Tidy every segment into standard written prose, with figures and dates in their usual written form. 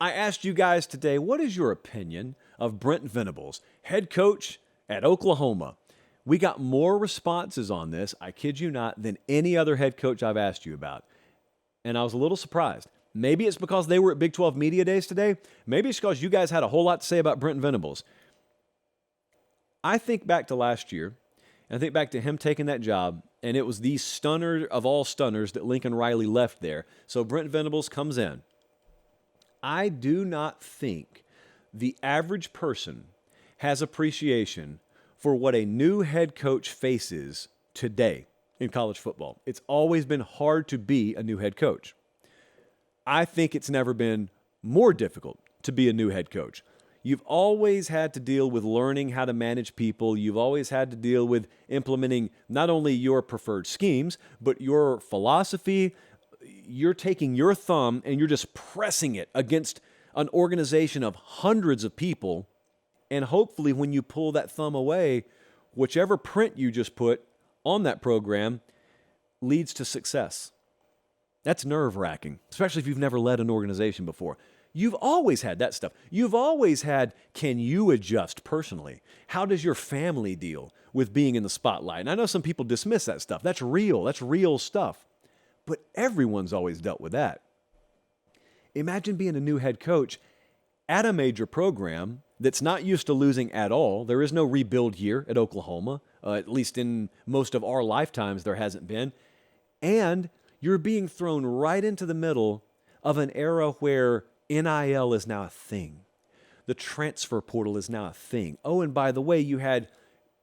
I asked you guys today, what is your opinion of Brent Venables, head coach at Oklahoma? We got more responses on this, I kid you not, than any other head coach I've asked you about. And I was a little surprised. Maybe it's because they were at Big 12 Media Days today. Maybe it's because you guys had a whole lot to say about Brent Venables. I think back to last year, and I think back to him taking that job, and it was the stunner of all stunners that Lincoln Riley left there. So Brent Venables comes in. I do not think the average person has appreciation for what a new head coach faces today in college football. It's always been hard to be a new head coach. I think it's never been more difficult to be a new head coach. You've always had to deal with learning how to manage people. You've always had to deal with implementing not only your preferred schemes, but your philosophy. You're taking your thumb and you're just pressing it against an organization of hundreds of people. And hopefully when you pull that thumb away, whichever print you just put on that program leads to success. That's nerve-wracking, especially if you've never led an organization before. You've always had that stuff. You've always had, can you adjust personally? How does your family deal with being in the spotlight? And I know some people dismiss that stuff. That's real stuff. But everyone's always dealt with that. Imagine being a new head coach at a major program that's not used to losing at all. There is no rebuild year at Oklahoma, at least in most of our lifetimes there hasn't been. And you're being thrown right into the middle of an era where NIL is now a thing. The transfer portal is now a thing. Oh, and by the way, you had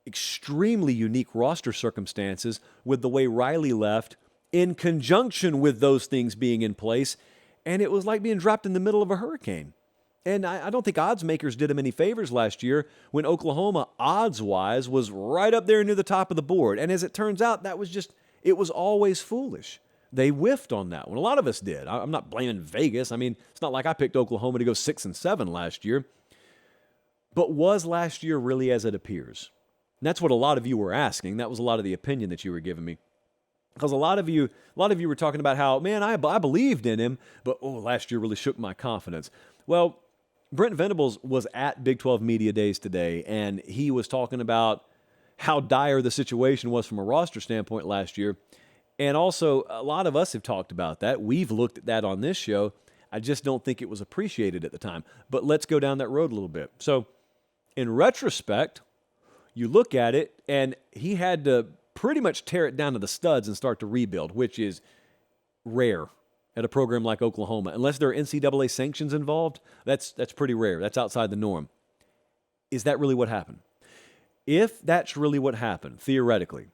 extremely unique roster circumstances with the way Riley left in conjunction with those things being in place. And it was like being dropped in the middle of a hurricane. And I don't think odds makers did him any favors last year when Oklahoma, odds-wise, was right up there near the top of the board. And as it turns out, it was always foolish. They whiffed on that one. A lot of us did. I'm not blaming Vegas. I mean, it's not like I picked Oklahoma to go 6-7 last year. But was last year really as it appears? And that's what a lot of you were asking. That was a lot of the opinion that you were giving me. Because a lot of you were talking about how, man, I believed in him, but last year really shook my confidence. Well, Brent Venables was at Big 12 Media Days today, and he was talking about how dire the situation was from a roster standpoint last year. And also, a lot of us have talked about that. We've looked at that on this show. I just don't think it was appreciated at the time. But let's go down that road a little bit. So, in retrospect, you look at it, and he had to pretty much tear it down to the studs and start to rebuild, which is rare at a program like Oklahoma. Unless there are NCAA sanctions involved, that's pretty rare. That's outside the norm. Is that really what happened? If that's really what happened, theoretically,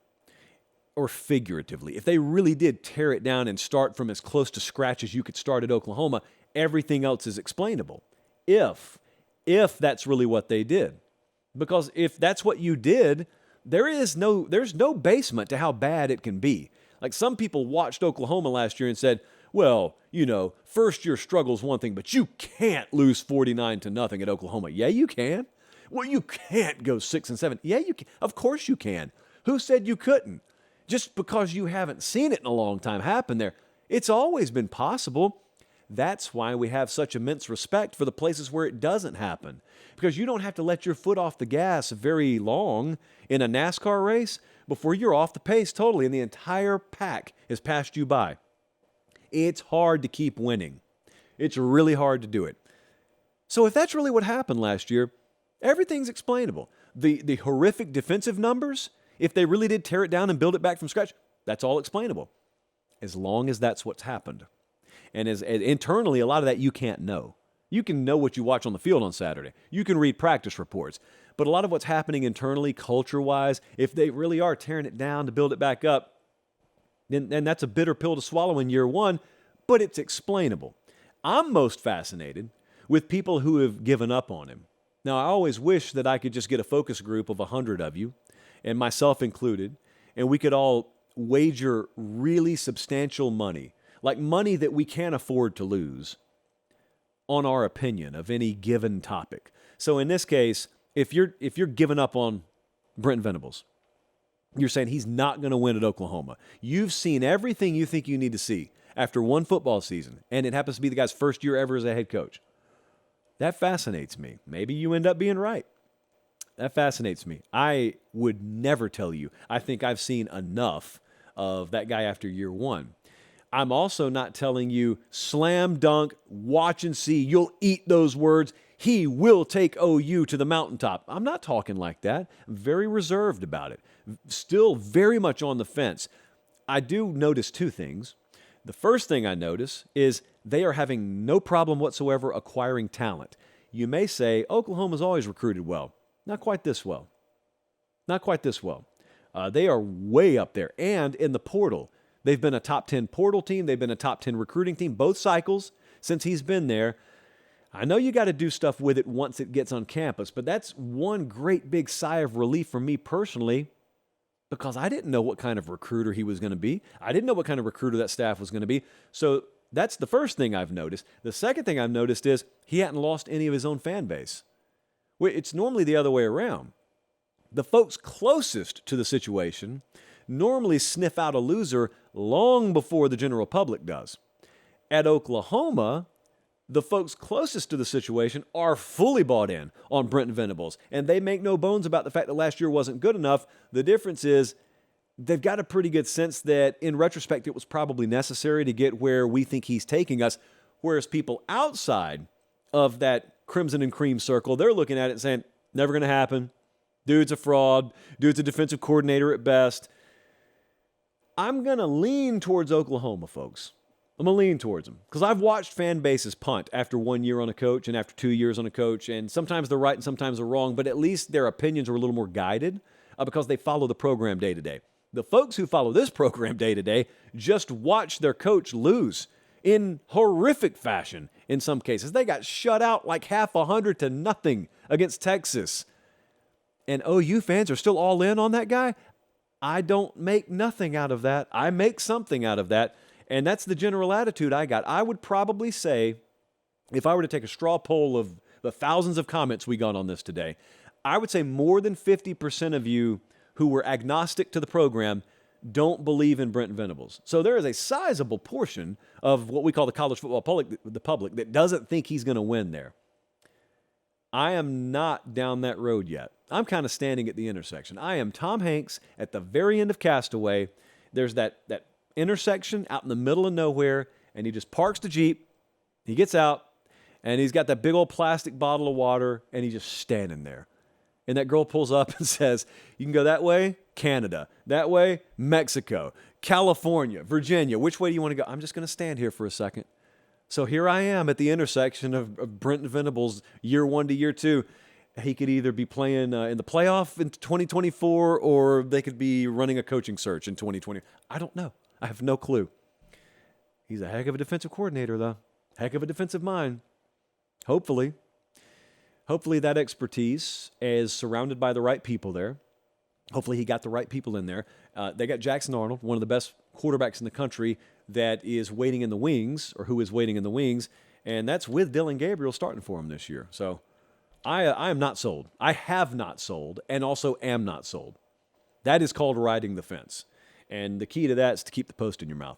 or figuratively, if they really did tear it down and start from as close to scratch as you could start at Oklahoma, everything else is explainable. If that's really what they did. Because if that's what you did, there's no basement to how bad it can be. Like some people watched Oklahoma last year and said, well, first year struggle's one thing, but you can't lose 49-0 at Oklahoma. Yeah, you can. Well, you can't go 6-7. Yeah, you can. Of course you can. Who said you couldn't? Just because you haven't seen it in a long time happen there. It's always been possible. That's why we have such immense respect for the places where it doesn't happen. Because you don't have to let your foot off the gas very long in a NASCAR race before you're off the pace totally and the entire pack has passed you by. It's hard to keep winning. It's really hard to do it. So if that's really what happened last year, everything's explainable. The horrific defensive numbers, if they really did tear it down and build it back from scratch, that's all explainable. As long as that's what's happened. And as internally, a lot of that you can't know. You can know what you watch on the field on Saturday. You can read practice reports. But a lot of what's happening internally, culture-wise, if they really are tearing it down to build it back up, then that's a bitter pill to swallow in year one, but it's explainable. I'm most fascinated with people who have given up on him. Now, I always wish that I could just get a focus group of 100 of you, and myself included, and we could all wager really substantial money, like money that we can't afford to lose, on our opinion of any given topic. So in this case, if you're giving up on Brent Venables, you're saying he's not going to win at Oklahoma. You've seen everything you think you need to see after one football season, and it happens to be the guy's first year ever as a head coach. That fascinates me. Maybe you end up being right. That fascinates me. I would never tell you, I think I've seen enough of that guy after year one. I'm also not telling you, slam dunk, watch and see, you'll eat those words. He will take OU to the mountaintop. I'm not talking like that. I'm very reserved about it. Still very much on the fence. I do notice two things. The first thing I notice is they are having no problem whatsoever acquiring talent. You may say, Oklahoma's always recruited well. Not quite this well. Not quite this well. They are way up there. And in the portal, they've been a top 10 portal team. They've been a top 10 recruiting team, both cycles since he's been there. I know you got to do stuff with it once it gets on campus, but that's one great big sigh of relief for me personally, because I didn't know what kind of recruiter he was going to be. I didn't know what kind of recruiter that staff was going to be. So that's the first thing I've noticed. The second thing I've noticed is he hadn't lost any of his own fan base. It's normally the other way around. The folks closest to the situation normally sniff out a loser long before the general public does. At Oklahoma, the folks closest to the situation are fully bought in on Brent Venables, and they make no bones about the fact that last year wasn't good enough. The difference is they've got a pretty good sense that, in retrospect, it was probably necessary to get where we think he's taking us, whereas people outside of that crimson and cream circle, they're looking at it and saying, never going to happen. Dude's a fraud. Dude's a defensive coordinator at best. I'm going to lean towards Oklahoma, folks. I'm going to lean towards them because I've watched fan bases punt after 1 year on a coach and after 2 years on a coach, and sometimes they're right and sometimes they're wrong, but at least their opinions are a little more guided because they follow the program day to day. The folks who follow this program day to day just watch their coach lose in horrific fashion in some cases. They got shut out like 100-0 against Texas. And OU fans are still all in on that guy? I don't make nothing out of that. I make something out of that. And that's the general attitude I got. I would probably say, if I were to take a straw poll of the thousands of comments we got on this today, I would say more than 50% of you who were agnostic to the program don't believe in Brent Venables. So there is a sizable portion of what we call the college football public that doesn't think he's going to win there. I am not down that road yet. I'm kind of standing at the intersection. I am Tom Hanks at the very end of Castaway. There's that intersection out in the middle of nowhere, and he just parks the Jeep. He gets out, and he's got that big old plastic bottle of water, and he's just standing there. And that girl pulls up and says, you can go that way, Canada. That way, Mexico. California, Virginia. Which way do you want to go? I'm just going to stand here for a second. So here I am at the intersection of Brent Venables, year 1 to year 2. He could either be playing in the playoff in 2024, or they could be running a coaching search in 2020. I don't know. I have no clue. He's a heck of a defensive coordinator, though. Heck of a defensive mind. Hopefully that expertise is surrounded by the right people there. Hopefully he got the right people in there. They got Jackson Arnold, one of the best quarterbacks in the country, that is waiting in the wings, or who is waiting in the wings, and that's with Dylan Gabriel starting for him this year. So I am not sold. I have not sold, and also am not sold. That is called riding the fence. And the key to that is to keep the post in your mouth.